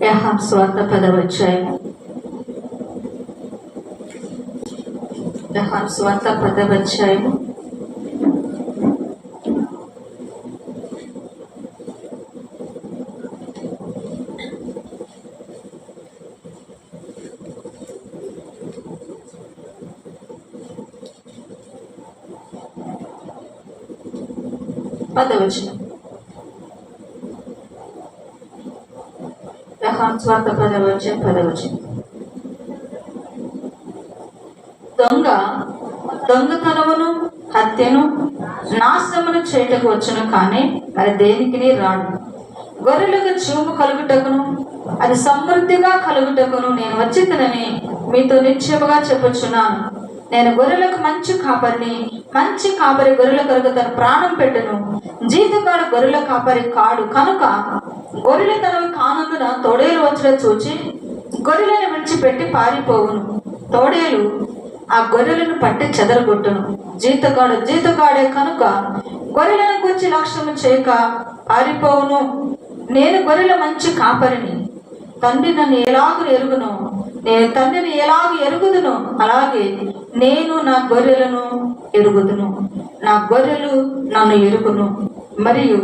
యోహాను సువార్త 10వ అధ్యాయము. యోహాను సువార్త 10వ అధ్యాయము. యోహాను సువార్త 10వ అధ్యాయం 10వ వచనం. దొంగతనమును హత్యను నాశనమును చేయటకు వచ్చును, కానీ మరి దేనికి రాడు. గొర్రెలకు జీవము కలుగుటకును అది సమృద్ధిగా కలుగుటకును నేను వచ్చిందనని మీతో నిశ్చయముగా చెప్పుచున్నాను. నేను గొర్రెలకు మంచి కాపరిని. మంచి కాపరి గొర్రెల కొరకు తన ప్రాణం పెట్టును. జీతగాడు గొర్రెల కాపరి కాడు. కనుక గొర్రెలు తనవి కానందున తోడేలు వచ్చిన చూచి గొర్రెలను విడిచిపెట్టి పారిపోవును. తోడేలు ఆ గొర్రెలను పట్టి చెదరగొట్టును. జీతగాడే కనుక గొర్రెలను గురించి లక్ష్యము చేయక పారిపోవును. నేను గొర్రెల మంచి కాపరిని. తండ్రి నన్ను ఎలాగూ ఎరుగును, నేను తండ్రిని ఎలాగూ ఎరుగుదును, అలాగే నేను నా గొర్రెలను ఎరుగుదును. నా గొర్రెలు నన్ను ఎరుగును, మరియు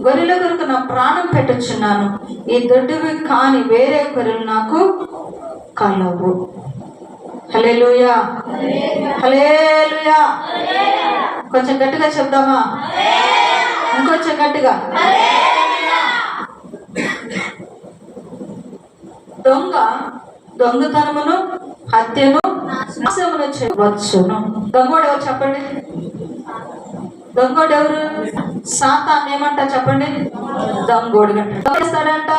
గొర్రెల కొరకు నా ప్రాణం పెట్టుచున్నాను. ఈ దొడ్డివి కాని వేరే గొర్రెలు నాకు కలవు. హల్లెలూయా, హల్లెలూయా. కొంచెం గట్టిగా చెప్దామా? ఇంకొంచెం గట్టిగా. దొంగతనమును హత్యను నాశనమును చేయవచ్చును. దొంగోడు ఎవరు చెప్పండి? దొంగోడు ఎవరు? సాతాను. ఏమంటా చెప్పండి? దొంగోడు చేస్తాడంట.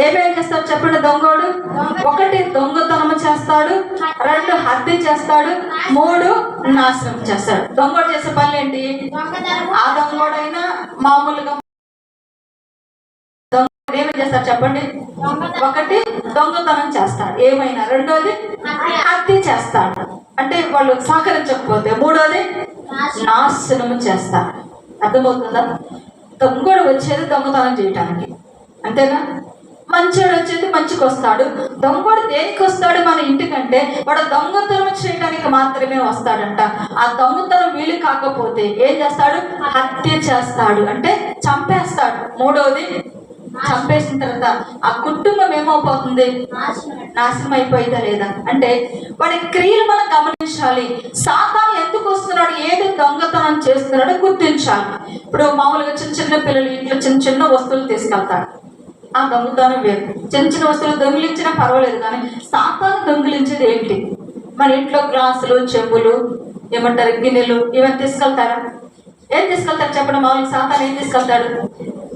ఏమేం చేస్తాడు చెప్పండి? దొంగోడు 1 దొంగతనము చేస్తాడు, 2 హత్య చేస్తాడు, 3 నాశనం చేస్తాడు. దొంగోడు చేసే పనులు ఏంటి? ఆ దొంగోడైనా మామూలుగా ఏమేం చేస్తాడు చెప్పండి? 1 దొంగతనం చేస్తాడు, ఏమైనా. 2వది హత్య చేస్తాడు, అంటే వాళ్ళు సహకరించకపోతే. 3వది నాశనము చేస్తాడు. అర్థమవుతుందా? దొంగడు వచ్చేది దొంగతనం చేయటానికి, అంతేనా? మంచోడు వచ్చేది మంచికి వస్తాడు. దొంగడు దేనికి వస్తాడు మన ఇంటికంటే? వాడు దొంగతనం చేయడానికి మాత్రమే వస్తాడంట. ఆ దొంగతనం వీలు కాకపోతే ఏం చేస్తాడు? హత్య చేస్తాడు, అంటే చంపేస్తాడు. 3వది చంపేసిన తర్వాత ఆ కుటుంబం ఏమైపోతుంది? నాశనం అయిపోయిందా లేదా? అంటే వాడి క్రియలు మనం గమనించాలి. సాతాను ఎందుకు వస్తున్నాడు, ఏది దొంగతనం చేస్తున్నాడో గుర్తించాలి. ఇప్పుడు మామూలుగా చిన్న పిల్లలు ఇంట్లో చిన్న వస్తువులు తీసుకెళ్తారు. ఆ దొంగతనం వేరు. చిన్న వస్తువులు దొంగిలించినా పర్వాలేదు, కానీ సాతాను దొంగిలించేది ఏంటి? మన ఇంట్లో గ్లాసులు, చెంబులు, ఏమంటారు, గిన్నెలు, ఇవన్నీ తీసుకెళ్తారా? ఏం తీసుకెళ్తారు చెప్పండి? మామూలుగా సాతాను ఏం తీసుకెళ్తాడు?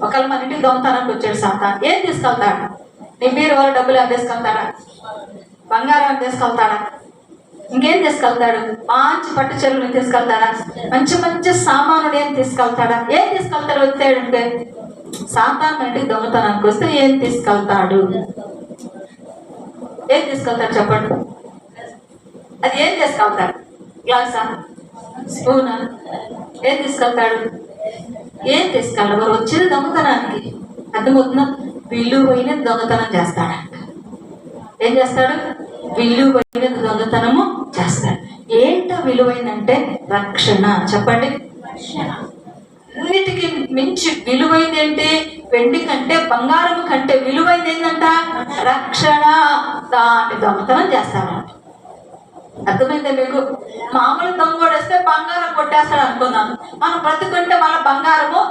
ఒకవేళ మన ఇంటికి దొంగతనానికి వచ్చాడు సాతాను, ఏం తీసుకెళ్తాడు? నీ మీరు వాళ్ళ డబ్బులు ఏం తీసుకెళ్తాడా? బంగారం ఏం తీసుకెళ్తాడా? ఇంకేం తీసుకెళ్తాడు? మంచి పట్టు చెరువుని తీసుకెళ్తాడా? మంచి సామాను ఏం తీసుకెళ్తాడా? ఏం తీసుకెళ్తాడు వచ్చాడంటే? సాతాను మన ఇంటికి దొంగతనానికి వస్తే ఏం తీసుకెళ్తాడు? ఏం తీసుకెళ్తాడు చెప్పండి? అది ఏం తీసుకెళ్తాడు? గ్లాసా, స్పూనా? ఏం తీసుకెళ్తాడు? ఏం తీసుకెళ్ళడు. వారు వచ్చేది దొంగతనానికి. అర్థమవుతుందా? విలువైన దొంగతనం చేస్తాడంట. ఏం చేస్తాడు? విలువైన దొంగతనము చేస్తాడు. ఏంటో విలువైందంటే రక్షణ. చెప్పండి. అన్నిటికీ మించి విలువైంది ఏంటి? వెండి కంటే, బంగారం కంటే విలువైంది ఏంటంట? రక్షణ. దాన్ని దొంగతనం చేస్తాడంట. అర్థమైందా మీకు? మామూలు దొంగోడేస్తే బంగారం కొట్టేస్తాడు అనుకున్నాను. మనం బ్రతుకుంటే మన బంగారము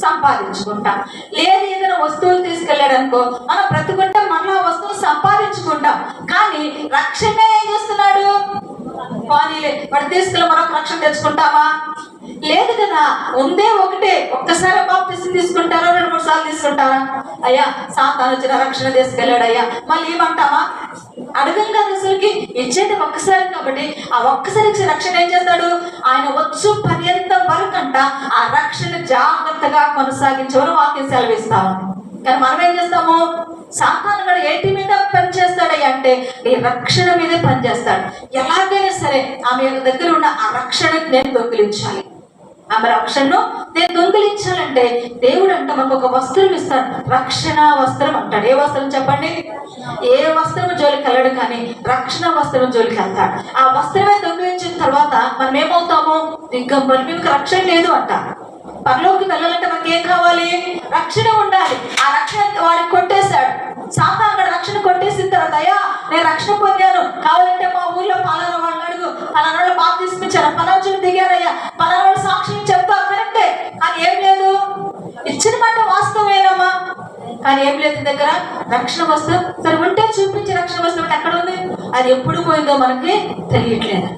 సంపాదించుకుంటాం. లేదు ఏదైనా వస్తువులు తీసుకెళ్ళాడు అనుకో, మనం బ్రతుకుంటే మళ్ళీ వస్తువులు సంపాదించుకుంటాం. కానీ రక్షణ ఏం చేస్తున్నాడు? పోనీలే, వాడు తీసుకెళ్ళి మరొక రక్షణ తెచ్చుకుంటావా? లేదు కదా. ఉందే ఒకటే. ఒక్కసారి బాప్తిసం తీసుకుంటారా? 2-3 సార్లు తీసుకుంటారా? అయ్యా సాతాను వచ్చిన రక్షణ తీసుకెళ్ళాడు అయ్యా, మళ్ళీ ఏమంటావా? అడగం కాదు అసలుకి. ఇచ్చేది ఒక్కసారి కాబట్టి ఆ ఒక్కసారి ఇచ్చే రక్షణ ఏం చేస్తాడు? ఆయన వచ్చు పర్యంతం వరకంట ఆ రక్షణ జాగ్రత్తగా కొనసాగించమని వాక్యం సెలవిస్తాము. కానీ మనం ఏం చేస్తాము? సాతాను కూడా ఏంటి మీద పనిచేస్తాడయ్యా అంటే ఈ రక్షణ మీదే పనిచేస్తాడు. ఎలాగైనా సరే ఆమె దగ్గర ఉన్న ఆ రక్షణకి నేను దొంగిలించాలి. ఆమె రక్షణను నేను దొంగిలించాలంటే దేవుడు అంట మనకు ఒక వస్త్రం ఇస్తాడు, రక్షణ వస్త్రం అంటాడు. ఏ వస్త్రం చెప్పండి? ఏ వస్త్రం జోలికి వెళ్ళడు, కానీ రక్షణ వస్త్రం జోలికి వెళ్తాడు. ఆ వస్త్రమే దొంగిలించిన తర్వాత మనం ఏమవుతాము? దిగ్గంబరి, మీకు రక్షణ లేదు అంట. పరలోకి వెళ్ళాలంటే మనకి ఏం కావాలి? రక్షణ ఉండాలి. ఆ రక్షణ వాడికి కొట్టేశాడు. సాతానుడు రక్షణ కొట్టేసిన తర్వాత, అయ్యా నేను రక్షణ పొందాను, కావాలంటే మా ఊర్లో పలానా వాళ్ళని అడుగు, పలానా వాళ్ళు బాగా తీసుకొచ్చారు, పలానా దిగారయ్యా, పలానా వాళ్ళు సాక్ష్యం చెప్తా, కరెక్టే. కానీ ఏం లేదు, ఇచ్చిన మాట వాస్తవేనమ్మా, కానీ ఏం లేదు దగ్గర రక్షణ వస్తువు. సరే ఉంటే చూపించే రక్షణ వస్తువు ఎక్కడ ఉంది? అది ఎప్పుడు పోయిందో మనకి తెలియట్లేదు.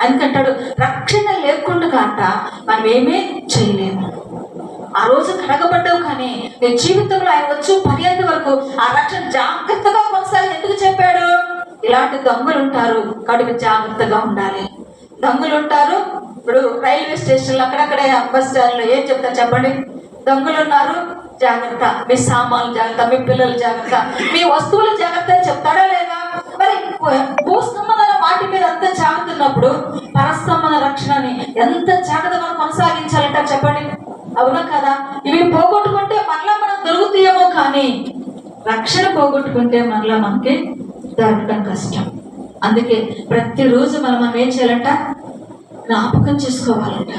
అందుకంటాడు రక్షణ లేకుండా కాక మనం ఏమీ చేయలేము. ఆ రోజు కడగబడ్డావు, కానీ నీ జీవితంలో ఆయన వచ్చి పర్యంత వరకు ఆ రక్షణ జాగ్రత్తగా కొనసాగి ఎందుకు చెప్పాడు? ఇలాంటి దొంగలు ఉంటారు కాబట్టి జాగ్రత్తగా ఉండాలి. దొంగలు ఉంటారు. ఇప్పుడు రైల్వే స్టేషన్లో అక్కడక్కడే బస్ స్టాండ్లో ఏం చెప్తారు చెప్పండి? దొంగలు ఉన్నారు, జాగ్రత్త, మీ సామాన్లు జాగ్రత్త, మీ పిల్లలు జాగ్రత్త, మీ వస్తువులు జాగ్రత్త అని చెప్తాడా లేదా? మరి భూ సంబంధాల వాటి మీద అంత జాగ్రత్త ఉన్నప్పుడు పరస్తంభన రక్షణని ఎంత జాగ్రత్తగా కొనసాగించాలంటారు చెప్పండి? అవునా కదా? ఇవి పోగొట్టుకుంటే మరలా మనం దొరుకుతాయేమో, కానీ రక్షణ పోగొట్టుకుంటే మరలా మనకి దొరకడం కష్టం. అందుకే ప్రతిరోజు మనం ఏం చేయాలంట? జ్ఞాపకం చేసుకోవాలంట.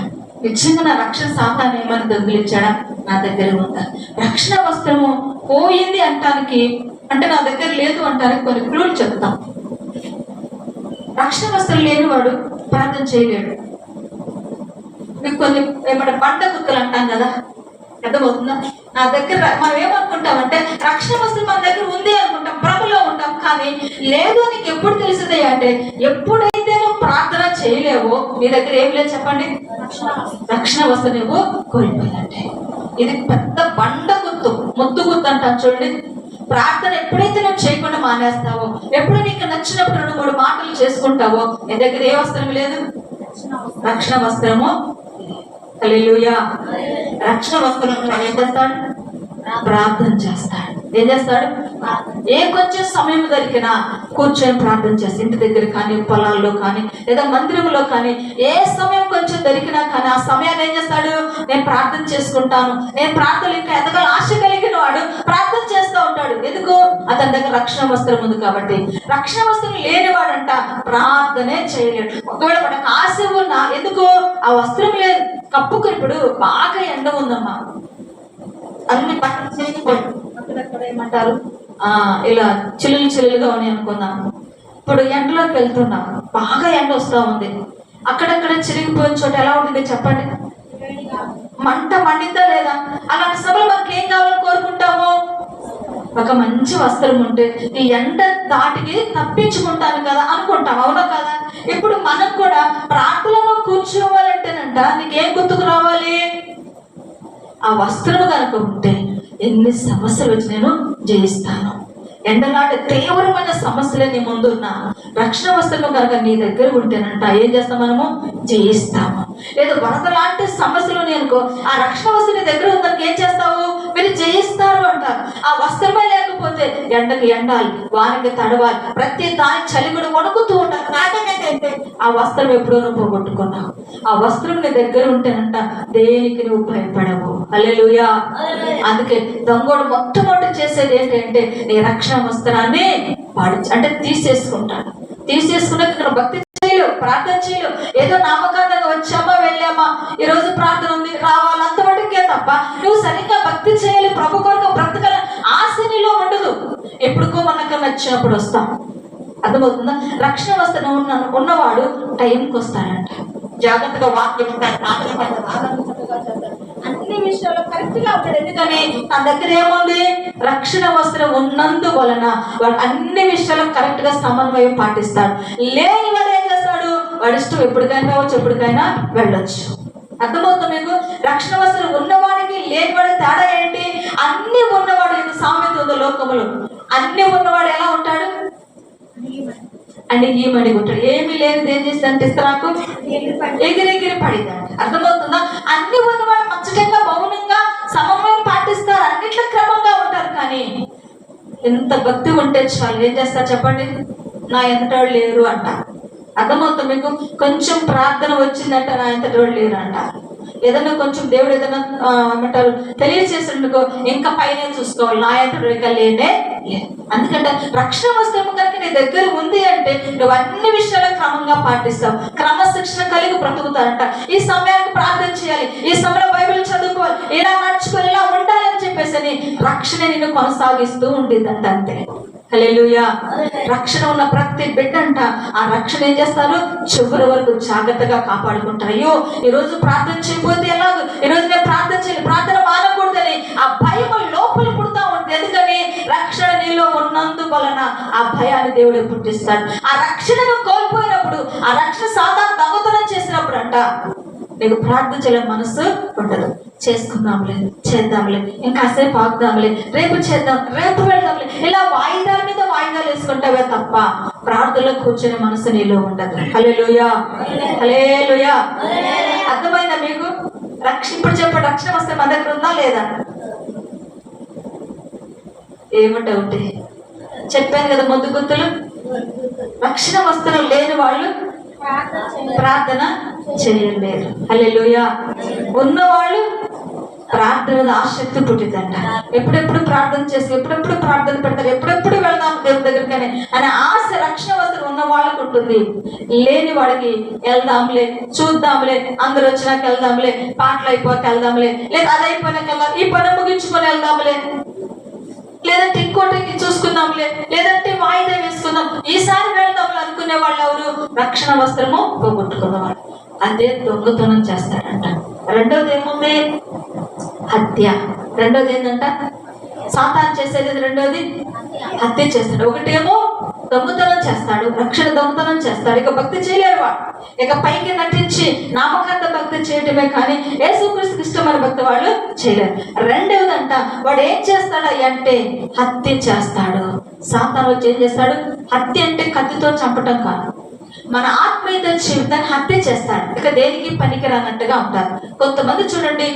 నిజంగా నా రక్షణ సాతాను ఏమని దొంగిలించాడా? నా దగ్గర ఉందా? రక్షణ వస్త్రము పోయింది అంటానికి, అంటే నా దగ్గర లేదు అంటానికి కొన్ని క్లూలు చెప్తాం. రక్షణ వస్త్రం లేనివాడు ప్రార్థన చేయలేడు. మీకు కొన్ని ఏమంటే బండ గుర్తులు అంటాం కదా, అర్థమవుతుందా? నా దగ్గర మనం ఏమనుకుంటామంటే రక్షణ వస్త్రం మన దగ్గర ఉంది అనుకుంటాం, ప్రభులో ఉంటాం, కానీ లేదు. నీకు ఎప్పుడు తెలిసిందే అంటే ఎప్పుడైతే నువ్వు ప్రార్థన చేయలేవో నీ దగ్గర ఏం లేదు చెప్పండి? రక్షణ వస్త్రం నువ్వు కోల్పోయిందంటే ఇది పెద్ద బండ గుర్తు, ముద్దు గుర్తు అంటాను చూడండి. ప్రార్థన ఎప్పుడైతే నువ్వు చేయకుండా మానేస్తావో, ఎప్పుడు నీకు నచ్చినప్పుడు నువ్వు 3 మాటలు చేసుకుంటావో నీ దగ్గర ఏ వస్త్రం లేదు? రక్షణ వస్త్రము. హల్లెలూయా. రక్షణ వస్త్రం ఏం చేస్తాడు? ప్రార్థన చేస్తాడు. ఏం చేస్తాడు? ఏ కొంచెం సమయం దొరికినా కూర్చొని ప్రార్థన చేస్తాడు. ఇంటి దగ్గర కానీ, పొలాల్లో కానీ, లేదా మందిరంలో కానీ, ఏ సమయం కొంచెం దొరికినా కానీ ఆ సమయాన్ని ఏం చేస్తాడు? నేను ప్రార్థన చేసుకుంటాను. నేను ప్రార్థనలు ఇంకా ఎదగాల ఆశ కలిగిన వాడు ప్రార్థన చేస్తూ ఉంటాడు. ఎందుకు? అతని దగ్గర రక్షణ వస్త్రం ఉంది కాబట్టి. రక్షణ వస్త్రం లేనివాడంట ప్రార్థనే చేయలేడు. ఒకవేళ మనకు ఆశ ఉన్నా, ఎందుకు? ఆ వస్త్రం లేదు, కప్పుకు. ఇప్పుడు బాగా ఎండ ఉందమ్మా, అన్ని పక్కన అక్కడక్కడ ఏమంటారు ఇలా చిల్లులుగా ఉన్నాయి అనుకుందాం. ఇప్పుడు ఎండలోకి వెళ్తున్నాం, బాగా ఎండ వస్తూ ఉంది, అక్కడక్కడ చిరిగిపోయిన చోట ఎలా ఉంటుంది చెప్పండి? మంట మండిందా లేదా? అలాంటి సభలు మనకి ఏం కావాలని కోరుకుంటాము? ఒక మంచి వస్త్రం ఉంటే ఈ ఎండ దాటికి తప్పించుకుంటాను కదా అనుకుంటాం, అవునా కదా? ఇప్పుడు మనం కూడా ప్రార్థనలో కూర్చోవాలంటేనంట నీకేం గుర్తుకు రావాలి? ఆ వస్త్రము కనుక ఉంటే ఎన్ని సమస్యలు వచ్చి నేను జయిస్తాను. ఎండలాంటి తీవ్రమైన సమస్యలే నీ ముందున్న రక్షణ వస్త్రము కనుక నీ దగ్గర ఉంటేనంట ఏం చేస్తాం? మనము జయిస్తాము. లేదా వరద లాంటి సమస్యలు నేను ఆ రక్షణ వస్త్రం నీ దగ్గర ఉందని ఏం చేస్తావు? మీరు జయిస్తారు అంటారు. ఆ వస్త్రమే లేకపోతే ఎండకి ఎండాలి, వానికి తడవాలి, ప్రతి దాని చలి కూడా వణుకుతూ ఉంటారు. నాకేంటంటే ఆ వస్త్రం ఎప్పుడో నువ్వు పోగొట్టుకున్నావు. ఆ వస్త్రం నీ దగ్గర ఉంటేనంట దేనికి నువ్వు భయపడవు. హల్లెలూయా. అందుకే దొంగోడు మొట్టమొదటి చేసేది ఏంటంటే నీ రక్షణ వస్త్రాన్ని అంటే తీసేసుకుంటాడు. తీసుకున్నాక ఇక్కడ భక్తి చేయలేవు, ప్రార్థన చేయలేవు. ఏదో నామకార్థంగా వచ్చామా వెళ్ళామా, ఈ రోజు ప్రార్థన ఉంది రావాలి, అంత మటుకే తప్ప నువ్వు సరిగ్గా భక్తి చేయాలి, ప్రభు కొరకు బ్రతకాల ఆశ నీలో ఉండదు. ఎప్పుడుకో మనకు నచ్చినప్పుడు వస్తాం. అర్థమవుతుందా? రక్షణ వస్త్రం ఉన్నవాడు టైంకి వస్తాడంట, జాగ్రత్తగా వాక్యం అన్ని విషయాల్లో కరెక్ట్ గా ఉంటాడు. ఎందుకని నా దగ్గర ఏముంది? రక్షణ వస్త్రం ఉన్నందువలన వాడు అన్ని విషయాల్లో కరెక్ట్ గా సమన్వయం పాటిస్తాడు. లేని వాడు ఏం చేస్తాడు? వాడి ఇష్టం ఎప్పటికైనా కావచ్చు, ఎప్పటికైనా వెళ్ళొచ్చు. అర్థమవుతుంది మీకు? రక్షణ వస్త్రం ఉన్నవాడికి లేనివాడి తేడా ఏంటి? అన్ని ఉన్నవాడు ఎంత సామెత ఉందో లోకములో, అన్ని ఉన్నవాడు ఎలా ఉంటాడు? అణిగిమణి ఉంటాడు. ఏమీ లేనిది ఏం చేస్తాడంటే ఇస్తరాకు ఎగిరెగిరి పడిద్దంట. అర్థమవుతుందా? అన్ని ఉన్నవాడు మచ్చటంగా మౌనంగా సమన్వయం పాటిస్తారు, అన్నిట్లో క్రమంగా ఉంటారు. కానీ ఎంత భక్తి ఉంటే చాలు ఏం చేస్తారు చెప్పండి? నా ఎంతటోళ్ళు లేరు అంట. అర్థమవుతుంది మీకు? కొంచెం ప్రార్థన వచ్చిందంట నా ఎంతటోళ్ళు లేరు అంట. ఏదన్నా కొంచెం దేవుడు ఏదైనా ఏమంటారు తెలియచేసినట్టుకో ఇంకా పైన చూసుకోవాలి, నా అంటూ ఇక లేనే లేదు. అందుకంటే రక్షణ వస్త్రము కనుక నీ దగ్గర ఉంది అంటే నువ్వు అన్ని విషయాలు క్రమంగా పాటిస్తావు, క్రమశిక్షణ కలిగి బ్రతుకుతారంట. ఈ సమయానికి ప్రార్థన చేయాలి, ఈ సమయంలో బైబిల్ చదువుకోవాలి, ఇలా నడుచుకోవాలి, ఇలా ఉండాలని చెప్పేసి రక్షణ నిన్ను కొనసాగిస్తూ ఉండిద్దంట. అంతే. హల్లెలూయా. రక్షణ ఉన్న ప్రతి బిడ్డ అంట ఆ రక్షణ ఏం చేస్తారు, చివరి వరకు జాగ్రత్తగా కాపాడుకుంటారు. అయ్యో ఈరోజు ప్రార్థన చేయకపోతే ఎలాగో, ఈరోజు నేను ప్రార్థన చేయాలి, ప్రార్థన మానకూడదని ఆ భయం లోపల పుడతా ఉంటుంది. ఎందుకని రక్షణ నీలో ఉన్నందువలన ఆ భయాన్ని దేవుడే పుట్టిస్తాడు. ఆ రక్షణను కోల్పోయినప్పుడు, ఆ రక్షణ సాధారణ దొంగతనం చేసినప్పుడు అంట నీకు ప్రార్థన చేయడం మనసు ఉండదు. చేసుకుందాంలే, చేద్దాంలే, ఇంకాసేపు ఆగుదాంలే, రేపు చేద్దాం, రేపు వెళ్దాంలే, ఇలా వాయిదాల మీద వాయిదాలు వేసుకుంటావే తప్ప ప్రార్థనలో కూర్చొని మనసు నీలో ఉండదు. హల్లెలూయా, హల్లెలూయా. అర్థమైందా మీకు? ఇప్పుడు చెప్పండి, రక్షణ వస్తే మన దగ్గర ఉందా లేదా? ఏమంటే ఉంటే చెప్పాను కదా ముందు గుర్తులు. రక్షణ వస్త్రం లేని వాళ్ళు ప్రార్థన చేయలేరు. హల్లెలూయా. ఉన్నవాళ్ళు ప్రార్థన ఆసక్తి పుట్టిందంట. ఎప్పుడెప్పుడు ప్రార్థన చేసి ఎప్పుడెప్పుడు ప్రార్థన పెడతారు, ఎప్పుడెప్పుడు వెళ్దాం దేవుడి దగ్గరికి అనే ఆశ రక్షణ వస్త్రం ఉన్న వాళ్ళకు ఉంటుంది. లేని వాడికి వెళ్దాంలే, చూద్దాంలే, అందరు వచ్చినాక వెళ్దాంలే, పాటలు అయిపోయాక వెళ్దాంలే, లేదా అది అయిపోయినాక వెళ్దాం, ఈ పని ముగించుకొని వెళ్దాంలే, లేదంటే ఇంకోటి చూసుకుందాంలే, లేదంటే వాయిదా వేసుకుందాం, ఈసారి వెళ్దాంలే అనుకునే వాళ్ళు ఎవరు? రక్షణ వస్త్రము పోగొట్టుకున్నవాడు. అదే దొంగతనం చేస్తాడంట. రెండోది ఏముంది? హత్య. రెండోది ఏంటంట? సాతాను చేసేది రెండోది హత్య చేస్తాడు. ఒకటేమో దొంగతనం చేస్తాడు, రక్షణ దొంగతనం చేస్తాడు. ఇక భక్తి చేయలేడు వాడు. ఇక పైకి నటించి నామకార్థ భక్తి చేయటమే కానీ యేసుక్రీస్తుకి ఇష్టమైన భక్తి వాళ్ళు చేయలేరు. రెండవదంట వాడు ఏం చేస్తాడు అంటే హత్య చేస్తాడు. సాతాను వచ్చి ఏం చేస్తాడు? హత్య అంటే కత్తితో చంపటం కాదు, మన ఆత్మీయత జీవితాన్ని హత్య చేస్తాడు. ఇక దేనికి పనికిరానట్టుగా ఉంటారు. కొంతమంది చూడండి,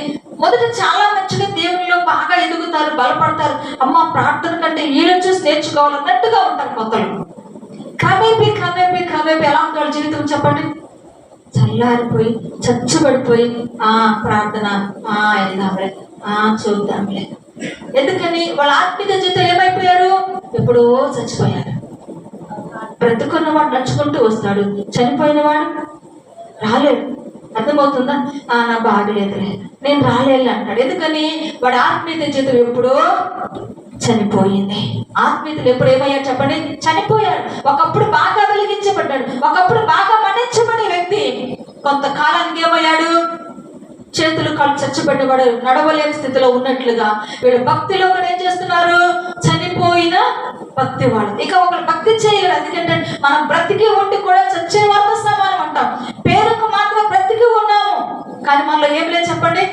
మొదట చాలా మంచిగా దేవునిలో బాగా ఎదుగుతారు, బలపడతారు, అమ్మ ప్రార్థన కంటే వీళ్ళని చూసి నేర్చుకోవాలన్నట్టుగా ఉంటారు. మొత్తలు క్రమేపీ క్రమేపీ క్రమేపీ ఎలా ఉంటారు జీవితం చెప్పండి? చల్లారిపోయి చచ్చుబడిపోయి ప్రార్థన వెళ్దాంలే, చూద్దాంలే. ఎందుకని వాళ్ళ ఆత్మీయ జీవితం ఏమైపోయారు? ఎప్పుడో చచ్చిపోయారు. బ్రతుకున్నవాడు నడుచుకుంటూ వస్తాడు, చనిపోయిన వాడు రాలేడు. అర్థమవుతుందా? నా బాగలేదులే, నేను రాలేదు అంటాడు. ఎందుకని వాడు ఆత్మీయత జీవితం ఎప్పుడో చనిపోయింది. ఆత్మీయతలు ఎప్పుడు ఏమయ్యాడు చెప్పండి? చనిపోయాడు. ఒకప్పుడు బాగా వెలిగించబడ్డాడు, ఒకప్పుడు బాగా మన్నించబడే వ్యక్తి కొంతకాలానికి ఏమయ్యాడు? చేతులు కాళ్ళు చచ్చిపెట్టబడి నడవలేని స్థితిలో ఉన్నట్లుగా వీడు భక్తిలో కూడా ఏం చేస్తున్నారు? చనిపోయిన భక్తి వాడు. ఇక ఒకరు భక్తి చేయగలరు. ఎందుకంటే మనం బ్రతికి ఉండి కూడా చచ్చిన వాళ్ళతో సమానం అంటాం. పేరుకు మాత్రం బ్రతికి ఉన్నాము, కానీ మనలో ఏం లేదు చెప్పండి?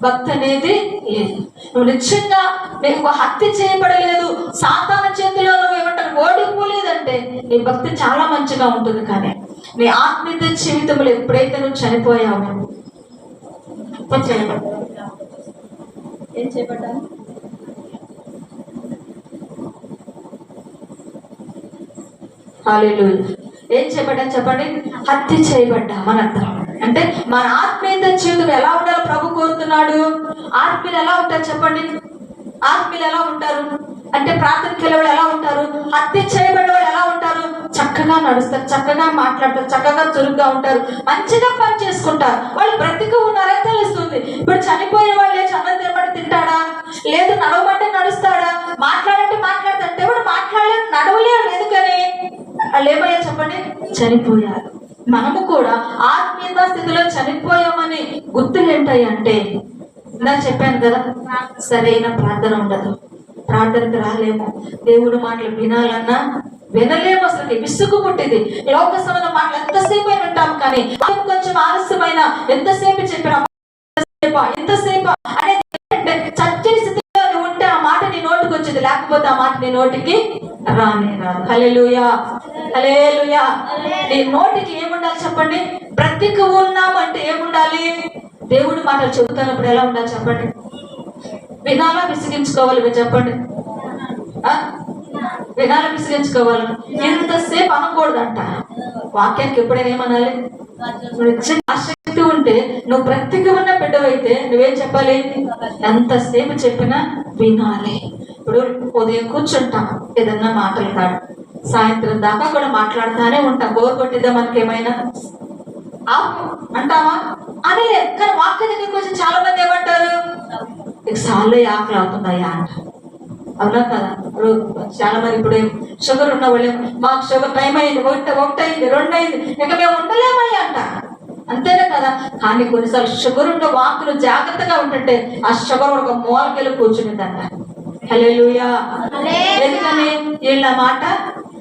భక్తి అనేది లేదు. నువ్వు నిజంగా నీకు హత్య చేయబడలేదు, సాతాను చేతిలో నువ్వు ఏమంటారు ఓడిపోలేదంటే నీ భక్తి చాలా మంచిగా ఉంటుంది. కానీ నీ ఆత్మీయ జీవితంలో ఎప్పుడైతే నువ్వు చనిపోయావు, ఏం చేయబడ్డాను? హల్లెలూయా. ఏం చేయబడ్డాను చెప్పండి? హత్య చేయబడ్డాం అని అర్థం. అంటే మన ఆత్మీయ జీవితం ఎలా ఉండాలో ప్రభు కోరుతున్నాడు. ఆత్మీయులు ఎలా ఉంటారు చెప్పండి? ఆత్మీయులు ఎలా ఉంటారు అంటే ప్రార్థనకి వెళ్ళేవాళ్ళు ఎలా ఉంటారు? హత్య చేయబడ్డ వాళ్ళు ఎలా ఉంటారు? చక్కగా నడుస్తారు, చక్కగా మాట్లాడతారు, చక్కగా చురుగ్గా ఉంటారు, మంచిగా పని చేసుకుంటారు. వాళ్ళు బ్రతికి ఉన్నారని తెలుస్తుంది. ఇప్పుడు చనిపోయిన వాళ్ళు లేచి అన్నం తినబడి తింటాడా? లేదు. నడవమంటే నడుస్తాడా? మాట్లాడంటే మాట్లాడతాడు. ఎవడు మాట్లాడలేడు, నడవలేడు. ఎందుకని? వాళ్ళు ఏమయ్యా చెప్పండి? చనిపోయారు. మనము కూడా ఆత్మీయ స్థితిలో చనిపోయామని గుర్తులు ఏంటాయి అంటే నాకు చెప్పాను కదా, సరైన ప్రార్థన ఉండదు, ప్రార్థనకు రాలేము, దేవుడు మాటలు వినాలన్నా వినలేము, అసలు విసుగు పుట్టింది. లోక సంబంధ మాటలు ఎంతసేపు వింటాం, కానీ కొంచెం ఆలస్యమైన ఎంతసేపు చెప్పిన ఎంతసేపు అనేది చచ్చని స్థితిలో ఉంటే ఆ మాట నీ నోటికి వచ్చింది, లేకపోతే ఆ మాట నీ నోటికి రానే రాదు. హల్లెలూయా, హల్లెలూయా. నీ నోటికి ఏముండాలి చెప్పండి? బ్రతికి ఉన్నామంటే ఏముండాలి? దేవుడి మాటలు చెబుతున్నప్పుడు ఎలా ఉండాలి చెప్పండి? వినాలా విసిగించుకోవాలి? మీరు చెప్పండి. వినాలా విసిగించుకోవాలి? ఎంతసేపు అనకూడదంట. వాక్యానికి ఎప్పుడైనా ఏమనాలి? ఉంటే నువ్వు బ్రతికి ఉన్న బిడ్డవైతే నువ్వేం చెప్పాలి? ఎంతసేపు చెప్పినా వినాలి. ఇప్పుడు ఉదయం కూర్చుంటాం ఏదన్నా మాటలు కాదు, సాయంత్రం దాకా కూడా మాట్లాడుతానే ఉంటాం. బోర్ కొట్టిద్దా మనకేమైనా? అంటావా? అని లేదు. కానీ వాక్య దగ్గరికి వచ్చి చాలా మంది ఏమంటారు? సార్లు ఆకలి అవుతుందయ్యా అంట. అవునా కదా? ఇప్పుడు చాలా మంది ఇప్పుడు షుగర్ ఉన్న వాళ్ళు మాకు షుగర్ టైం అయింది, ఒకటి అయింది, 2 అయింది, ఇక మేము ఉండలేమయ్యా అంట. అంతేనా కదా? కానీ కొన్నిసార్లు షుగర్ ఉండే వాక్కులు జాగ్రత్తగా ఉంటుంటే ఆ షుగర్ ఒక మూలకెళ్ళి కూర్చునిందంట. హల్లెలూయా. ఎందుకని వీళ్ళ మాట?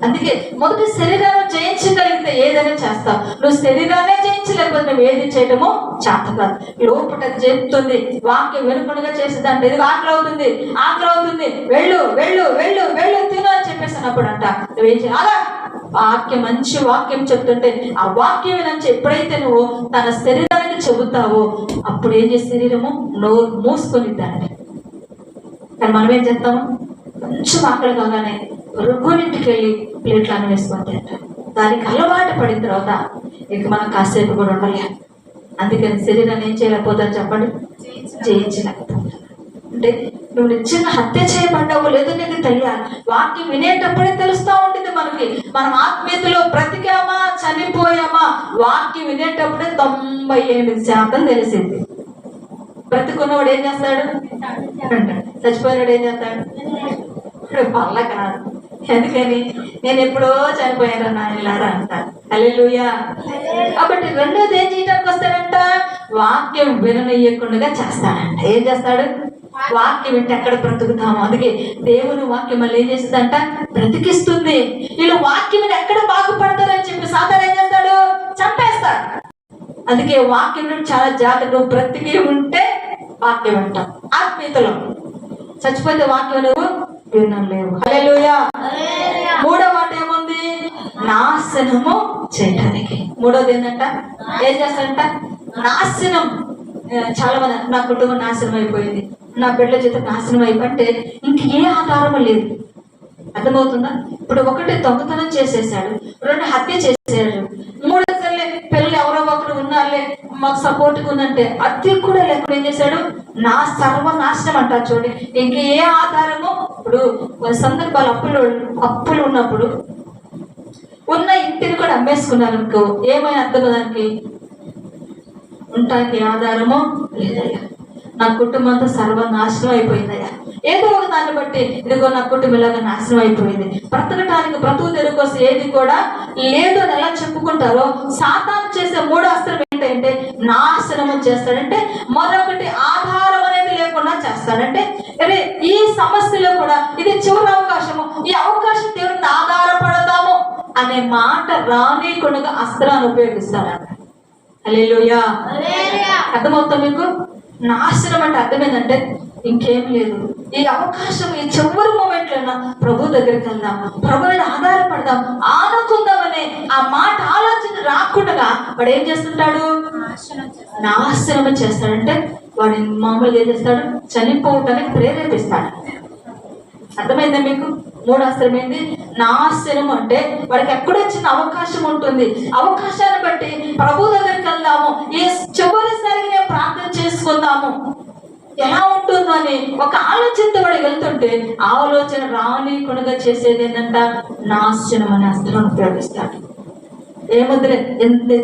అందుకే మొదటి శరీరాన్ని జయించగలిగితే ఏదైనా చేస్తావు. నువ్వు శరీరాన్ని జయించలేకపోతే నువ్వు ఏది చేయడమో చేత కాదు. లోపల చెప్తుంది వాక్యం వెనుకలుగా చేసేదంటే ఇది ఆకలి అవుతుంది, వెళ్ళు వెళ్ళు వెళ్ళు వెళ్ళు తిను అని చెప్పేసినప్పుడు అంట నువ్వేం చేయాలా? వాక్యం, మంచి వాక్యం చెప్తుంటే ఆ వాక్యం వినంచి ఎప్పుడైతే నువ్వు తన శరీరానికి చెబుతావో అప్పుడు ఏం చేసే శరీరము నోరు మూసుకొని దాన్ని. కానీ మనం ఏం చేస్తాము? కొంచెం ఆకలి కాగానే రుగ్గునింటికి వెళ్ళి ప్లేట్లు అన్నం వేసుకొని అంటారు. దానికి అలవాటు పడిన తర్వాత ఇక మనం కాసేపు కూడా ఉండలేము. అందుకని శరీరాన్ని ఏం చేయలేకపోతాను చెప్పండి? జయించలేకపోతాను. అంటే నువ్వు నిజంగా హత్య చేయబడ్డావు లేదో నీకు తెలియాలి. వాక్యం వినేటప్పుడే తెలుస్తూ ఉంటుంది మనకి. మనం ఆత్మీయతలో బ్రతికామా చనిపోయామా వాక్యం వినేటప్పుడే 98% తెలిసింది. బ్రతికున్నవాడు ఏం చేస్తాడు? చచ్చిపోయినాడు ఏం చేస్తాడు? పర్ల కాదు. ఎందుకని? నేను ఎప్పుడో చనిపోయాను నాయనలారా అంటారు. హల్లెలూయా. కాబట్టి రెండోది ఏం చేయడానికి వస్తాడంట? వాక్యం విననీయకుండా చేస్తాడంట. ఏం చేస్తాడు? వాక్యం వింటే ఎక్కడ బ్రతుకుతాము. అందుకే దేవుని వాక్యం మళ్ళీ ఏం చేస్తుందంట? బ్రతికిస్తుంది. వీళ్ళు వాక్యం ఎక్కడ బాగుపడతారని చెప్పి సాతాను ఏం చేస్తాడు? చంపేస్తాడు. అందుకే వాక్యం చాలా జాగ్రత్త. నువ్వు బ్రతికి ఉంటే వాక్యం వింటాం. ఆత్మీయతలో చచ్చిపోతే వాక్యం నువ్వు వినలేవు. హల్లెలూయా. మూడవ మాట ఏముంది? నాశనము చేయడానికి. మూడోది ఏంటంట? ఏం చేస్తాడంట? నాశనం. చాలా మంది నా కుటుంబం నాశనం అయిపోయింది, నా బిడ్డల చేత నాశనం అయిపోయింటే ఇంక ఏ ఆధారము లేదు. అర్థమవుతుందా? ఇప్పుడు ఒకటి దొంగతనం చేసేసాడు, 2 హత్య చేసేసాడు, 3 సర్లే పిల్లలు ఎవరో ఒకరు ఉన్నారులే మాకు సపోర్ట్గా ఉందంటే అది కూడా లేకుండా ఏం చేశాడు? నా సర్వనాశనం అంటారు చూడండి. ఇంక ఏ ఆధారము? ఇప్పుడు కొన్ని సందర్భాలు అప్పులు ఉన్నప్పుడు ఉన్న ఇంటిని కూడా అమ్మేసుకున్నారు అనుకో, ఏమైనా అర్థం దానికి? ఉంటానికి ఆధారము లేదయ్యా, నా కుటుంబం అంతా సర్వనాశనం అయిపోయిందయ్యా. ఏదో ఒక దాన్ని బట్టి ఇదిగో నా కుటుంబం ఇలాగా నాశనం అయిపోయింది, బ్రతకటానికి బ్రతుకు తెరుగు కోసం ఏది కూడా లేదు అని ఎలా చెప్పుకుంటారో సాతాను చేసే మూడో అస్త్రం ఏంటంటే నాశనము చేస్తాడంటే మరొకటి ఆధారం అనేది లేకుండా చేస్తాడంటే అరే ఈ సమస్యలో కూడా ఇది చివరి అవకాశము, ఈ అవకాశం దేవుడిని ఆధారపడతాము అనే మాట రానీకుండా అస్త్రాన్ని ఉపయోగిస్తాడంట. హల్లెలూయా. అర్థమవుతాం మీకు? నాశనం అంటే అర్థం ఏంటంటే ఇంకేం లేదు, ఈ అవకాశం ఈ చివరి మూమెంట్లైనా ప్రభు దగ్గరికి వెళ్దాం, ప్రభు మీద ఆధారపడదాం, ఆనుకుందామనే ఆ మాట ఆలోచన రాకుండా వాడు ఏం చేస్తుంటాడు? నాశనం చేస్తాడంటే వాడిని మామూలుగా ఏం చేస్తాడు? చనిపోవటానికి ప్రేరేపిస్తాడు. అర్థమైందా మీకు? మూడో అస్త్రం ఏంది? నాశనం అంటే వాడికి ఎక్కడొచ్చిన అవకాశం ఉంటుంది, అవకాశాన్ని బట్టి ప్రభు దగ్గరికి వెళ్దాము, ఈ చివరిసారికి నేను ప్రార్థన చేసుకుందాము ఎలా ఉంటుందో అని ఒక ఆలోచనతో వాడు వెళ్తుంటే ఆలోచన రానీకుండా చేసేది ఏంటంట? నాశనం అనే అస్త్రం ఉపయోగిస్తాడు. ఏముద్రే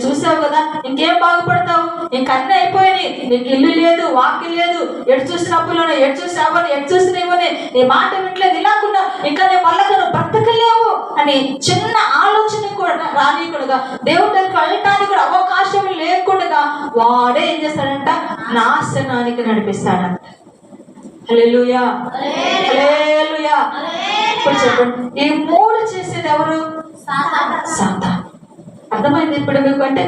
చూసావు కదా, ఇంకేం బాగుపడతావు, ఇంకన్నీ అయిపోయినాయి, నీకు ఇల్లు లేదు, వాకి లేదు, ఎటు చూసిన అప్పులోనే, ఎటు చూసిన అవ్వని, ఎటు చూసిన ఇవ్వని, నీ మాట వింటలేదు, ఇలాకుండా ఇంకా నేను మళ్ళా నువ్వు బ్రతకలేవు అని చిన్న ఆలోచన కూడా రానీయకుండా దేవుడి దగ్గరికి వెళ్ళటానికి కూడా అవకాశం లేకుండా వాడే ఏం చేస్తాడంట? నాశనానికి నడిపిస్తాడంట. హల్లెలూయా. హల్లెలూయా. ఇప్పుడు చెప్పండి, ఈ 3 చేసేది ఎవరు? సాతాను. అర్థమైంది ఇప్పుడు మీకు? అంటే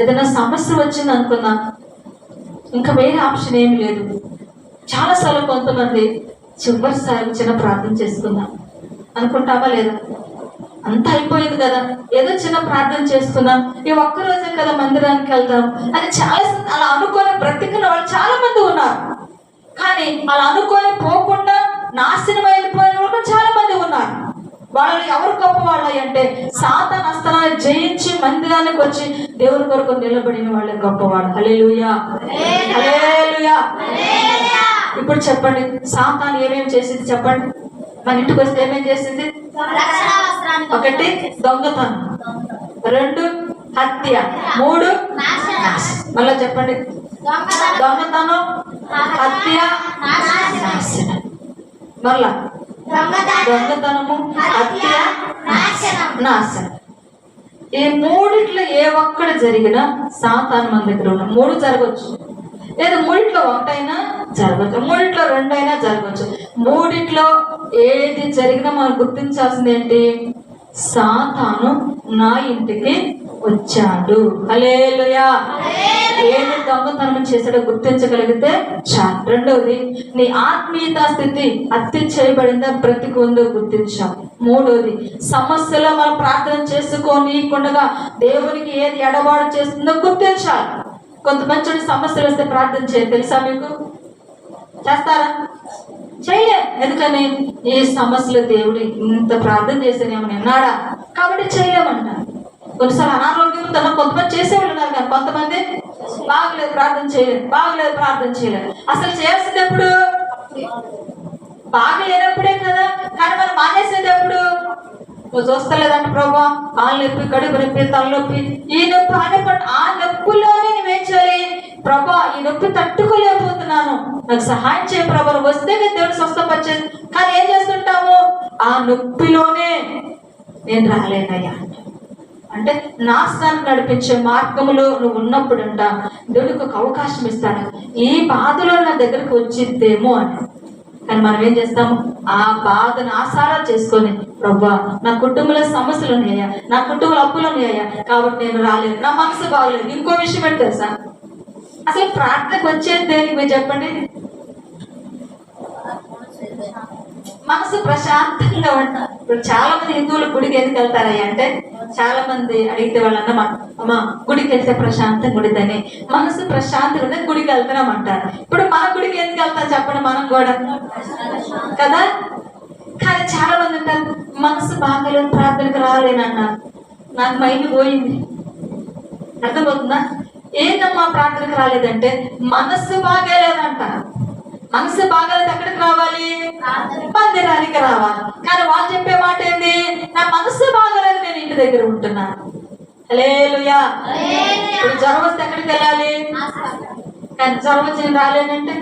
ఏదైనా సమస్య వచ్చింది అనుకుందాం, ఇంకా వేరే ఆప్షన్ ఏమి లేదు. చాలాసార్లు కొంతమంది చివరిసారి చిన్న ప్రార్థన చేసుకుందాం అనుకుంటావా లేదా? అంత అయిపోయింది కదా, ఏదో చిన్న ప్రార్థన చేసుకుందాం, ఈ ఒక్కరోజే కదా మందిరానికి వెళ్దాం అని చాలా అలా అనుకొని బ్రతికిన వాళ్ళు చాలా మంది ఉన్నారు. కానీ అలా అనుకొని పోకుండా నాశనం అయిపోయిన వాళ్ళు చాలా మంది ఉన్నారు. వాళ్ళు ఎవరు గొప్పవాళ్ళు అంటే సాతాను అస్తనాన్ని జయించి మందిరానికి వచ్చి దేవుని కొరకు నిలబడిన వాళ్ళే గొప్పవాళ్ళు. హల్లెలూయా, హల్లెలూయా. ఇప్పుడు చెప్పండి, సాతాను ఏమేమి చేసింది చెప్పండి? మన ఇంటికి వస్తే ఏమేమి చేసింది? 1 దొంగతనం, 2 హత్య, 3 మళ్ళా చెప్పండి. దొంగతనం, హత్య, నాశనం. మళ్ళా దొంగతనము, హత్య, నాశనం. ఈ మూడిట్లో ఏ ఒక్కటి జరిగినా సాతాను మన దగ్గర ఉన్న 3 జరగవచ్చు, లేదా 3లో 1 అయినా జరగచ్చు, 3లో 2 అయినా జరగచ్చు. 3లో ఏది జరిగినా మనం గుర్తించాల్సింది ఏంటి? సాతాను నా ఇంటికి వచ్చాడు. హల్లెలూయా. ఏమి దొంగతనం చేసాడో గుర్తించగలిగితే చాలు. 2వది, నీ ఆత్మీయత స్థితి హత్య చేయబడిందా బ్రతికుందో గుర్తించాం. 3వది, సమస్యలో మనం ప్రార్థన చేసుకోనీయకుండా దేవునికి ఏది ఎడబాటు చేస్తుందో గుర్తించాలి. కొంతమంది సమస్యలు వస్తే ప్రార్థన చేయాలి, తెలుసా మీకు? చేస్తారా? చేయలే. ఎందుకని? ఈ సమస్యలు దేవుడు ఇంత ప్రార్థన చేసేనేమో అన్నాడా కాబట్టి చేయలేమంట. కొన్నిసార్లు అనారోగ్యంతో కొంతమంది చేసేవాళ్ళు ఉన్నారు, కానీ కొంతమంది బాగలేదు ప్రార్థన చేయలేదు, బాగలేదు ప్రార్థన చేయలేదు. అసలు చేయాల్సింది ఎప్పుడు? బాగలేనప్పుడే కదా. కానీ మనం మానేసేది ఎప్పుడు? నువ్వు చూస్తలేదంట ప్రభా, కాళ్ళు నొప్పి, కడుపు నొప్పి, తలనొప్పి, ఈ నొప్పి అనేప్పటి ఆ నొప్పులోనే నువ్వేం చేయాలి? ప్రభా, ఈ నొప్పి తట్టుకోలేకపోతున్నాను, నాకు సహాయం చేయ ప్రభా, వస్తే దేవుడు స్వస్థపరిచేది. కానీ ఏం చేస్తుంటాము? ఆ నొప్పిలోనే నేను రాలేనయ్యా అంటే నాశనానికి నడిపించే మార్గంలో నువ్వు ఉన్నప్పుడు అంట దేవుడికి ఒక అవకాశం ఇస్తాడు, ఈ బాధలో నా దగ్గరకు వచ్చిద్దేమో అని. కానీ మనం ఏం చేస్తాము? ఆ బాధను ఆసారా చేసుకొని, ప్రభా నా కుటుంబంలో సమస్యలు ఉన్నాయా, నా కుటుంబంలో అప్పులు ఉన్నాయా, కాబట్టి నేను రాలేదు, నా మనసు బాగలేదు. ఇంకో విషయం ఏంటి తెలుసా? అసలు ప్రార్థనకు వచ్చేది దేనికి మీరు చెప్పండి? మనసు ప్రశాంతంగా ఉంటా. ఇప్పుడు చాలా మంది హిందువులు గుడికి ఎందుకు వెళ్తారయ్యా అంటే, చాలా మంది అడిగితే వాళ్ళన్న అమ్మా గుడికి వెళ్తే ప్రశాంతంగా గుడిదని, మనసు ప్రశాంతంగా ఉంటే గుడికి వెళ్తున్నామంటారు. ఇప్పుడు మన గుడికి ఎందుకు వెళ్తాం చెప్పండి? మనం కూడా కదా. కానీ చాలా మంది ఉంటారు, మనసు బాగలేదు ప్రార్థనకు రాలేనన్నా, నాకు మైండ్ పోయింది. అర్థమవుతుందా? ఏందమ్మా ప్రార్థనకు రాలేదంటే మనస్సు బాగలేదంట. మనసు బాగలేదు ఎక్కడికి రావాలి? మందిరానికి రావాలి. కానీ వాళ్ళు చెప్పే మాట ఏంటి? నా మనసు బాగలేదు, నేను ఇంటి దగ్గర ఉంటున్నాను. హల్లెలూయా. ఇప్పుడు జ్వరం వస్తే ఎక్కడికి వెళ్ళాలి? కానీ జ్వరం వచ్చి నేను రాలేనంటే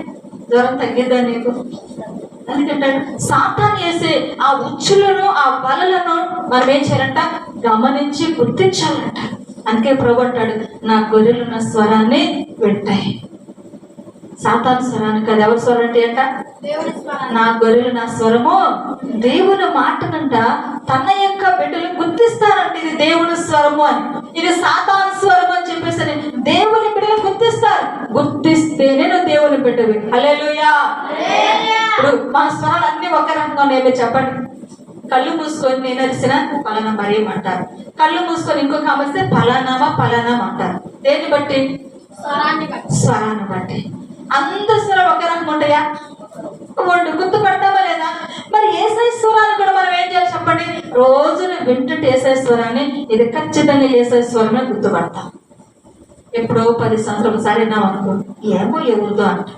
జ్వరం తగ్గిద్దా నీకు? ఎందుకంటాడు? సాతాను వేసే ఆ ఉచ్చులను, ఆ వలలను మనం ఏం చేయాలంట? గమనించి గుర్తించాలంట. అందుకే ప్రభు అంటాడు, నా గొర్రెలు నా స్వరాన్ని వింటాయి. సాతాను స్వరాన్ని కాదు, ఎవరి స్వరం అంటే అంట? నా గొర్రెలు నా స్వరము దేవుని మాటనంట తన యొక్క బిడ్డలు గుర్తిస్తారంట. ఇది దేవుని స్వరము అని, ఇది సాతాను స్వరం అని చెప్పేసి దేవుని బిడ్డలు గుర్తిస్తారు. గుర్తిస్తేనే నువ్వు దేవుని బిడ్డవి. హల్లెలూయా. ఇప్పుడు మన స్వరాలు అన్ని ఒక రకంగా ఉన్నాయో చెప్పండి. కళ్ళు మూసుకొని నేను అరిసిన పలానా మరియం అంటారు, కళ్ళు మూసుకొని ఇంకొక ఆమెస్తే పలానామా పలానామా అంటారు. దేన్ని బట్టి? స్వరాన్ని బట్టి. అందరి స్వరాలు ఒక రకంగా ఉంటాయా? గుర్తుపడతామా లేదా? మరి యేసయ్య స్వరాన్ని కూడా మనం ఏం చేయాలి చెప్పండి? రోజు వింటుంటే యేసయ్య స్వరాన్ని, ఇది ఖచ్చితంగా యేసయ్య స్వరమే గుర్తుపడతాం. ఎప్పుడో 10 సంవత్సరాలు ఒకసారి విన్నాం అనుకో, ఏమో ఎవరిదో అంట.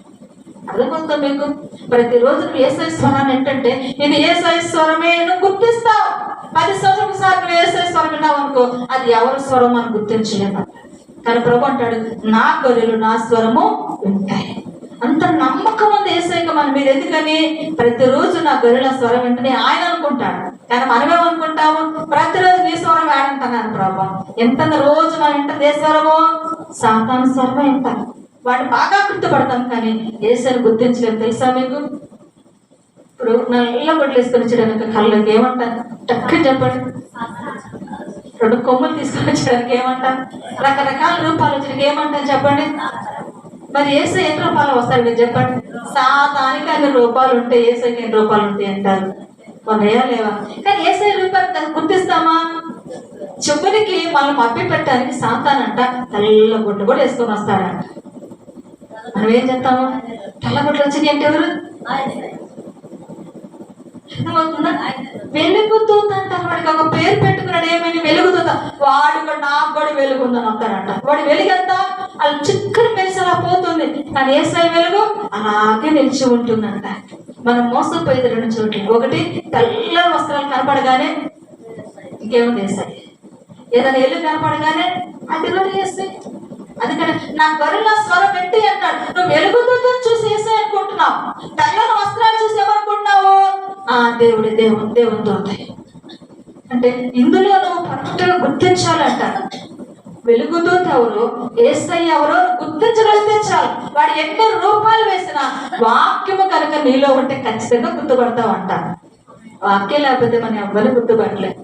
అర్థమవుతా మీకు? ప్రతిరోజు నువ్వు యేసయ్య స్వరాన్ని ఏంటంటే ఇది యేసయ్య స్వరమే నువ్వు గుర్తిస్తావు. 10 సంవత్సరాలు ఒకసారి నువ్వు యేసయ్య స్వరం విన్నావు అనుకో, అది ఎవరి స్వరం అని గుర్తించలేమంట. కానీ ప్రభు అంటాడు, నా గొర్రెలు నా స్వరము వింటాయి. అంత నమ్మకం ఉంది యేసయ్యకి మన మీద. ఎందుకని? ప్రతిరోజు నా గొర్రెల స్వరం వింటనే ఆయన అనుకుంటాడు. కానీ మనమేమనుకుంటాము? ప్రతిరోజు నీ స్వరం వేడంటున్నాను ప్రభు. ఎంత రోజు మనం వింటుంది ఏ స్వరము? సాతాను స్వరమే వింటాను. వాడిని బాగా గుర్తుపడతాం, కానీ యేసయ్యని గుర్తించలేదు. తెలుసా మీకు? ఇప్పుడు నల్ల బొడ్లు వేసుకొని వచ్చడానికి కళ్ళకి ఏమంటారు? టక్కని చెప్పండి. 2 కొమ్ములు తీసుకొని వచ్చడానికి ఏమంటారు? రకరకాల రూపాలు వచ్చడానికి ఏమంటారు చెప్పండి? మరి యేసయ్య ఎన్ని రూపాయలు వస్తాడు మీరు చెప్పండి? సాతానికి అన్ని రూపాయలు ఉంటాయి, యేసయ్యకి ఎన్ని రూపాయలు ఉంటాయి అంటారు? కొనయా లేవా? కానీ యేసయ్య రూపాయలు గుర్తిస్తామా? చెప్పులకి మనం మప్పి పెట్టడానికి సాతానంట తెల్ల గుడ్డ కూడా వేసుకొని వస్తాడంట. మనం ఏం చేస్తాము? తెల్ల గుడ్లు వచ్చినాయి అంటే ఎవరు? అర్థమవుతుందా? వెలుగుదూత అంటారు. వాడికి ఒక పేరు పెట్టుకున్నాడు, ఏమైనా వెలుగుదూత. వాడు కూడా నాకు కూడా వెలుగుందని అంటారంట. వాడి వెలుగంతా అది చిక్కని మెరిసేలా పోతుంది, కానీ యేసయ్య వెలుగు అలాగే నిలిచి ఉంటుందంట. మనం మోసపోయేది రెండు చోట్ల. ఒకటి తెల్లని వస్త్రాలు కనపడగానే ఇంకేముంది యేసయ్య, ఏదైనా ఎల్లు కనపడగానే అది కూడా యేసయ్య. అందుకని నా గొర్రెల స్వరం పెట్టి అంటాడు. నువ్వు వెలుగుదూత చూసి యేసయ్య అనుకుంటున్నావు, తెల్లని వస్త్రాలు చూసి ఏమనుకుంటున్నావు? దేవుడి దేవుని దూత. అంటే ఇందులో నువ్వు పర్ఫెక్ట్గా గుర్తించాలంట. వెలుగుదూత ఎవరు, యేసయ్య ఎవరో గుర్తించగలిగితే చాలు. వాడు ఎన్ని రూపాయలు వేసినా వాక్యము కనుక నీలో ఉంటే ఖచ్చితంగా గుర్తుపడతావు అంట. వాక్యం లేకపోతే మనం ఎవ్వరు గుర్తుపడలేదు.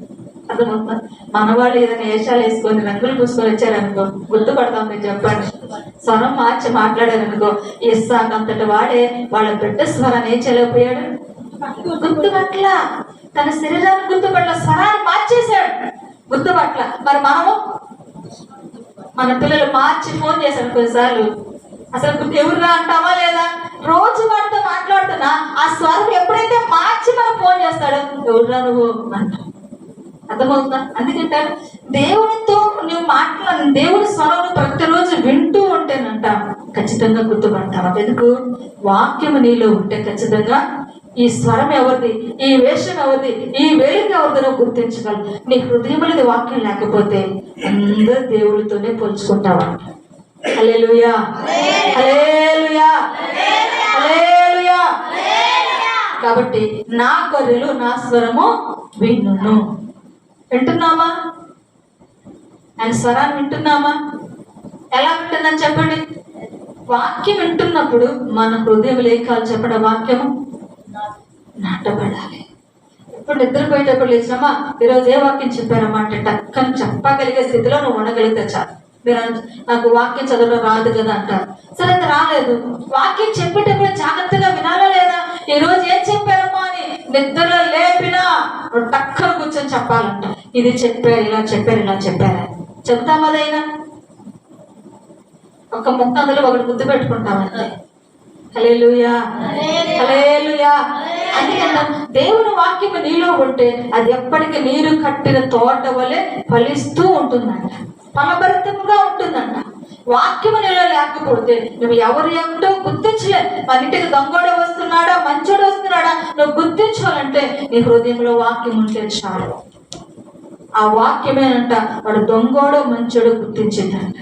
అర్థమవుతుందా? మనవాళ్ళు ఏదైనా వేషాలు వేసుకొని రంగులు పూసుకొని వచ్చారనుకో గుర్తుపడతాం. మీరు చెప్పండి. స్వరం మార్చి మాట్లాడారనుకో, ఇస్సాకు అంతటి వాడే వాళ్ళ బిడ్డ స్వరాన్ని ఏం చేయలేకపోయాడు, గుర్తుపట్ల. తన శరీరాన్ని గుర్తుపట్ల, స్వరాన్ని మార్చేశాడు, గుర్తుపట్ల. మరి మనము మన పిల్లలు మార్చి ఫోన్ చేశారు కొన్నిసార్లు, అసలు ఎవరురా అంటావా లేదా? రోజు వాడితో మాట్లాడుతున్నా ఆ స్వరం ఎప్పుడైతే మార్చి మనం ఫోన్ చేస్తాడో ఎవరురా నువ్వు అంటావు. అర్థమవుతుందా? అందుకంటే దేవునితో నువ్వు మాట్లాడు, దేవుని స్వరం ప్రతిరోజు వింటూ ఉంటేనంట ఖచ్చితంగా గుర్తుపడతావు. ఎందుకు? వాక్యము నీలో ఉంటే ఖచ్చితంగా ఈ స్వరం ఎవరిది, ఈ వేషం ఎవరిది, ఈ వేలిక ఎవరిదో గుర్తించగలవు. నీ హృదయంలోది వాక్యం లేకపోతే అందరూ దేవుడితోనే పోల్చుకుంటావంట. హల్లెలూయా, హల్లెలూయా, హల్లెలూయా. కాబట్టి నా గొర్రెలు నా స్వరము వినును. వింటున్నామా? ఆయన స్వరాన్ని వింటున్నామా? ఎలా వింటుందని చెప్పండి. వాక్యం వింటున్నప్పుడు మన హృదయం ఏకాలు చెప్పడం, వాక్యము నాటబడాలి. ఇప్పుడు నిద్రపోయేటప్పుడు లేచినామా, ఈరోజు ఏ వాక్యం చెప్పారమ్మా అంటే టక్కని చెప్పగలిగే స్థితిలో నువ్వు ఉండగలిగితే చాలు. మీరు నాకు వాక్యం చదవడం రాదు కదా అంటారు. సరే, అది రాలేదు, వాక్యం చెప్పేటప్పుడు జాగ్రత్తగా వినాలా లేదా? ఈ రోజు ఏం చెప్పారమ్మా అని నిద్రలో లేపినా టక్కన కూర్చొని చెప్పాలంట. ఇది చెప్పారు, ఇలా చెప్పారు, ఇలా చెప్పారా చెప్తాం. అదైనా ఒక ముక్క అందులో ఒకటి గుర్తు పెట్టుకుంటామంటే. హల్లెలూయా, హల్లెలూయా. అందుకన్నా దేవుని వాక్యము నీలో ఉంటే అది ఎప్పటికీ నీరు కట్టిన తోట వలె ఫలిస్తూ ఉంటుందంట, ఫలభరితంగా ఉంటుందంట. వాక్యము నీలో లేకపోతే నువ్వు ఎవరు ఏమిటో గుర్తించలే. మన ఇంటికి దొంగోడే వస్తున్నాడా, మంచోడు వస్తున్నాడా నువ్వు గుర్తించాలంటే నీ హృదయంలో వాక్యం ఉంటే చాలు. ఆ వాక్యమేనంట వాడు దొంగోడో మంచోడో గుర్తించిందంట.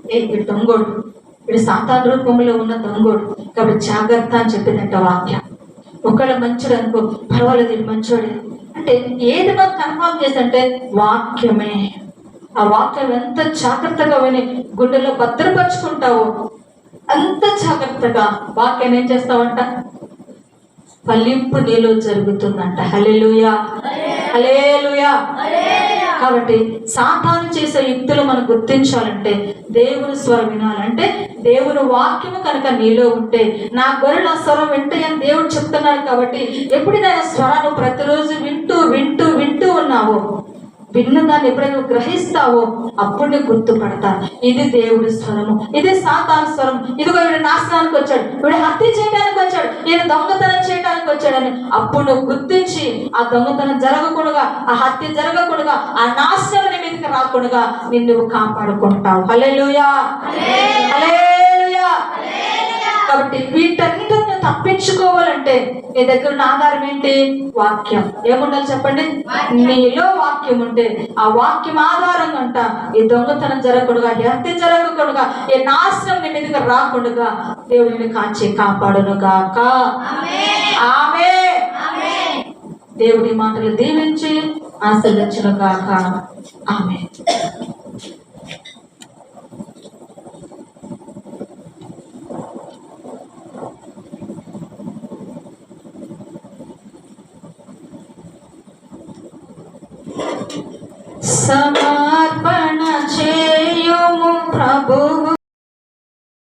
వీడు దొంగోడు, వీడు సాతాను రూపంలో ఉన్న దొంగోడు, కాబట్టి జాగ్రత్త అని చెప్పిందంట వాక్యం. ఒకళ్ళ మంచోడు అనుకో, పర్వాలేదు వీడు మంచోడే అంటే ఏది మనం కన్ఫర్మ్ చేస్తుంటే వాక్యమే. ఆ వాక్యం ఎంత జాగ్రత్తగా విని గుండెలో భద్రపరుచుకుంటావో అంత జాగ్రత్తగా వాక్యాన్ని ఏం చేస్తావంట, ఫలింపు నీలో జరుగుతుందంట. హల్లెలూయా, హల్లెలూయా. కాబట్టి సాతాను చేసే యుక్తులు మనం గుర్తించాలంటే, దేవుని స్వరం వినాలంటే దేవుని వాక్యము కనుక నీలో ఉంటే, నా గొర్రెల స్వరం వింటే అని దేవుడు చెప్తున్నాడు. కాబట్టి ఎప్పుడైనా స్వరాన్ని ప్రతిరోజు వింటూ వింటూ వింటూ ఉన్నావో, విన్న దాన్ని ఎప్పుడైనా గ్రహిస్తావో అప్పుడు నీకు గుర్తుపడతా ఇది దేవుడి స్వరము, ఇది సాతాను స్వరం. ఇదిగో వీడు నాశనానికి వచ్చాడు, వీడు హత్య చేయడానికి వచ్చాడు, ఈయన దొంగతనం చేయడానికి వచ్చాడని అప్పుడు నువ్వు గుర్తించి ఆ దొంగతనం జరగకుండా, ఆ హత్య జరగకుండా, ఆ నాశనం నీ మీదకి రాకుండా నిన్ను కాపాడుకుంటావు. హల్లెలూయా, హల్లెలూయా. కాబట్టి వీటన్నిటిని తప్పించుకోవాలంటే నీ దగ్గర ఉన్న ఆధారం ఏంటి? వాక్యం. ఏముండాలి చెప్పండి? నీలో వాక్యం ఉంటే ఆ వాక్యం ఆధారంగా అంట ఈ దొంగతనం జరగకుండా, ఈ హత్య జరగకుండా, ఈ నాశనం నీ మీదకి రాకుండా దేవుడిని కాచి కాపాడును గాక. ఆమేన్. దేవుడి మాటలు దీవించి ఆశీర్వదించును గాక. ఆమేన్. Sama